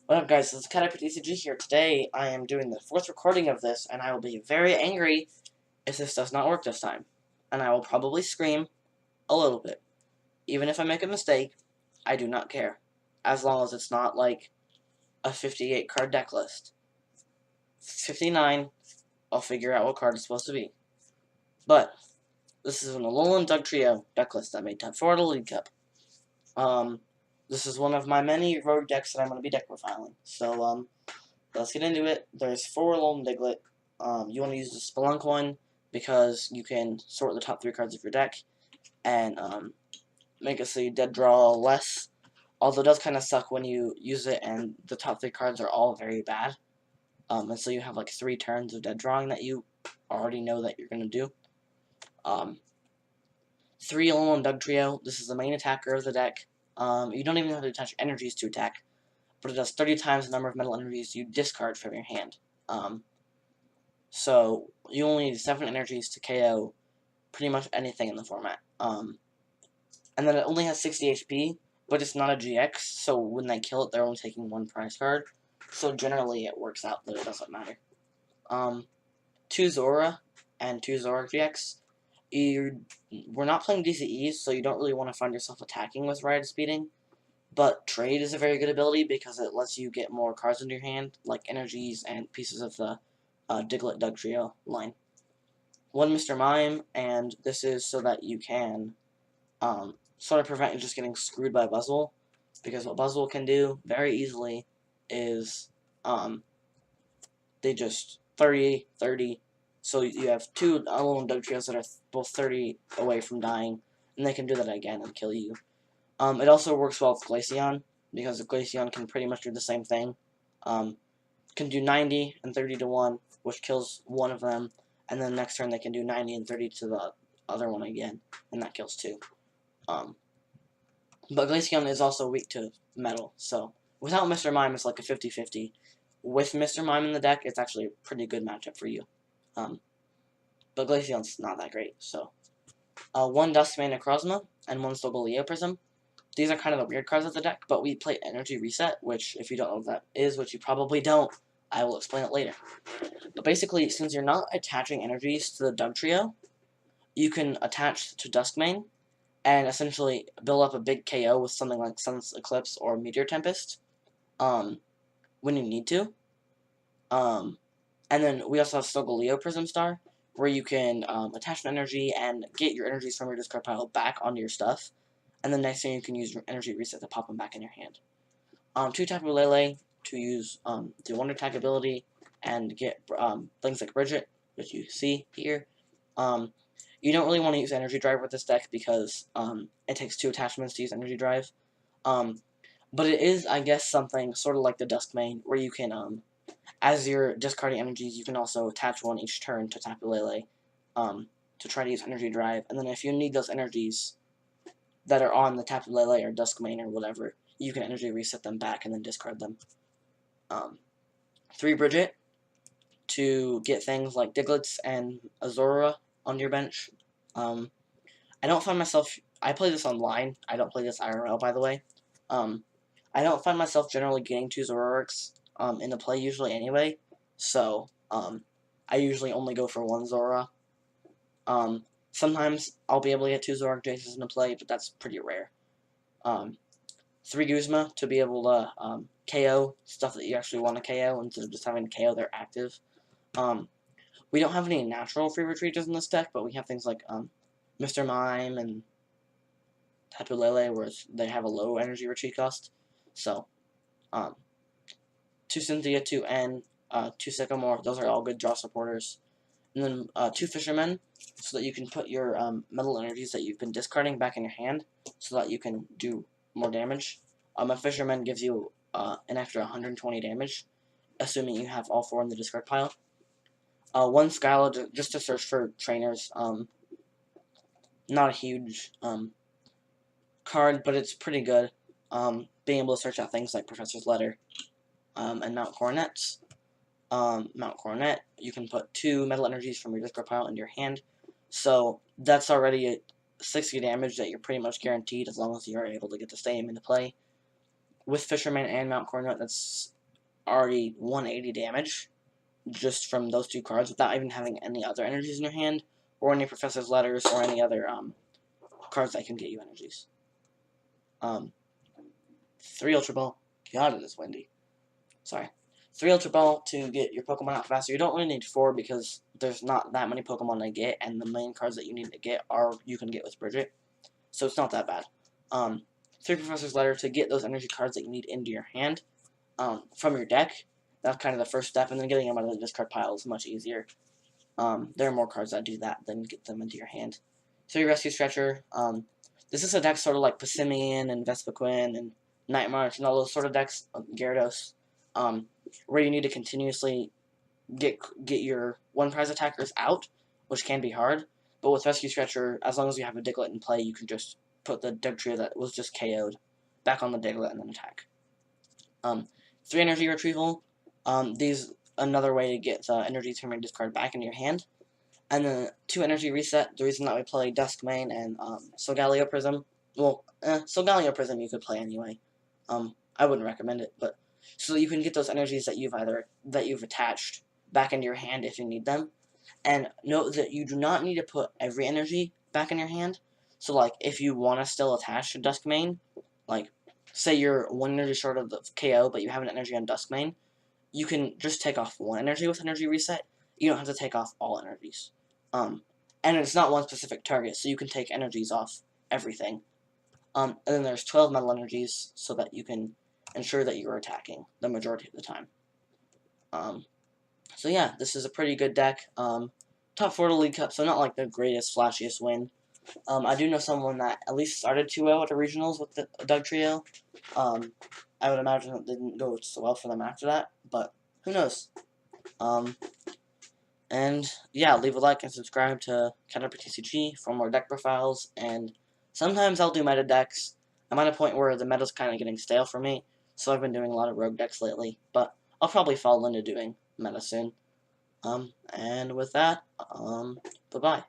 What up, guys? It's ECG here. Today, I am doing the fourth recording of this, and I will be very angry if this does not work this time. And I will probably scream a little bit. Even if I make a mistake, I do not care. As long as it's not like a 58 card deck list. 59, I'll figure out what card it's supposed to be. But, this is an Alolan Dugtrio deck list that made top 4 at the League Cup. This is one of my many rogue decks that I'm going to be deck profiling. So, let's get into it. There's 4 Alolan Diglett. You want to use the Spelunk one because you can sort the top 3 cards of your deck and make it so you dead draw less. Although it does kind of suck when you use it and the top 3 cards are all very bad. And so you have like 3 turns of dead drawing that you already know that you're going to do. 3 Alolan Dugtrio. This is the main attacker of the deck. You don't even have to attach energies to attack, but it does 30 times the number of metal energies you discard from your hand. So you only need 7 energies to KO pretty much anything in the format. And then it only has 60 HP, but it's not a GX, so when they kill it, they're only taking 1 prize card. So generally, it works out that it doesn't matter. 2 Zorua and 2 Zoroark GX. We're not playing DCEs, so you don't really want to find yourself attacking with Ride Speeding. But Trade is a very good ability because it lets you get more cards into your hand, like energies and pieces of the Diglett Dugtrio line. 1 Mr. Mime, and this is so that you can sort of prevent you just getting screwed by Buzzwole, because what Buzzwole can do very easily is they just 30, 30, so you have 2 Alolan Dugtrios that are both 30 away from dying, and they can do that again and kill you. It also works well with Glaceon, because Glaceon can pretty much do the same thing. Can do 90 and 30 to 1, which kills one of them, and then next turn they can do 90 and 30 to the other one again, and that kills 2. But Glaceon is also weak to metal, so without Mr. Mime, it's like a 50-50. With Mr. Mime in the deck, it's actually a pretty good matchup for you. But Glaceon's not that great, so. 1 Dusk Necrozma and 1 Solgaleo Prism. These are kind of the weird cards of the deck, but we play Energy Reset, which, if you don't know what that is, which you probably don't, I will explain it later. But basically, since you're not attaching energies to the Dugtrio, you can attach to Duskmane and essentially build up a big KO with something like Sun's Eclipse or Meteor Tempest when you need to. And then we also have Solgaleo Prism Star, where you can attach an energy and get your energies from your discard pile back onto your stuff. And then next thing you can use your Energy Reset to pop them back in your hand. 2 Tapu Lele to use the Wonder Attack ability and get things like Brigette, which you see here. You don't really want to use Energy Drive with this deck because it takes 2 attachments to use Energy Drive. But it is, I guess, something sort of like the Duskmane, where you can, as you're discarding energies, you can also attach one each turn to Tapu Lele to try to use Energy Drive. And then if you need those energies that are on the Tapu Lele or Duskmane or whatever, you can Energy Reset them back and then discard them. 3 Brigette to get things like Digletts and Zorua on your bench. I don't find myself... I play this online. I don't play this IRL, by the way. I don't find myself generally getting 2 Zoroarks into play usually anyway, so I usually only go for 1 Zorua. Sometimes I'll be able to get 2 Zoroark GXs into play, but that's pretty rare. 3 Guzma to be able to KO stuff that you actually want to KO instead of just having to KO their active. We don't have any natural free retreaters in this deck, but we have things like Mr. Mime and Tapu Lele, where they have a low energy retreat cost. So, 2 Cynthia, 2 N, 2 Sycamore, those are all good draw supporters. And then 2 Fishermen, so that you can put your metal energies that you've been discarding back in your hand, so that you can do more damage. A Fisherman gives you an extra 120 damage, assuming you have all 4 in the discard pile. 1 Skyla, just to search for trainers. Not a huge card, but it's pretty good. Being able to search out things like Professor's Letter and Mount Coronets. Mount Coronet, you can put 2 metal energies from your discard pile into your hand. So that's already a 60 damage that you're pretty much guaranteed as long as you are able to get the same into play. With Fisherman and Mount Coronet, that's already 180 damage just from those 2 cards without even having any other energies in your hand, or any Professor's Letters, or any other cards that can get you energies. 3 Ultra Ball. God, it is windy. Sorry. 3 Ultra Ball to get your Pokemon out faster. You don't really need 4 because there's not that many Pokemon to get, and the main cards that you need to get are you can get with Brigette. So it's not that bad. 3 Professor's Letter to get those energy cards that you need into your hand from your deck. That's kind of the first step, and then getting them out of the discard pile is much easier. There are more cards that do that than get them into your hand. 3 Rescue Stretcher. This is a deck sort of like Passimian and Vespiquen and Night March and all those sort of decks, Gyarados, where you need to continuously get your 1-prize attackers out, which can be hard. But with Rescue Stretcher, as long as you have a Diglett in play, you can just put the Dugtrio that was just KO'd back on the Diglett and then attack. 3 Energy Retrieval. These another way to get the energy from your discard back into your hand. And then 2 Energy Reset. The reason that we play Dusk main and Solgaleo Prism. Well, Solgaleo Prism you could play anyway. I wouldn't recommend it, but so you can get those energies that you've attached back into your hand if you need them. And note that you do not need to put every energy back in your hand. So like if you want to still attach to Dusk main, like say you're 1 energy short of the KO, but you have an energy on Dusk main, you can just take off 1 energy with Energy Reset. You don't have to take off all energies. And it's not one specific target, so you can take energies off everything. And then there's 12 metal energies, so that you can ensure that you're attacking the majority of the time. So yeah, this is a pretty good deck. Top 4 to League Cup, so not like the greatest, flashiest win. I do know someone that at least started 2-0 at the regionals with the Dugtrio. I would imagine it didn't go so well for them after that, but who knows? And yeah, leave a like and subscribe to Caterpie TCG for more deck profiles, and sometimes I'll do meta decks. I'm at a point where the meta's kind of getting stale for me, so I've been doing a lot of rogue decks lately, but I'll probably fall into doing meta soon. And with that, bye-bye.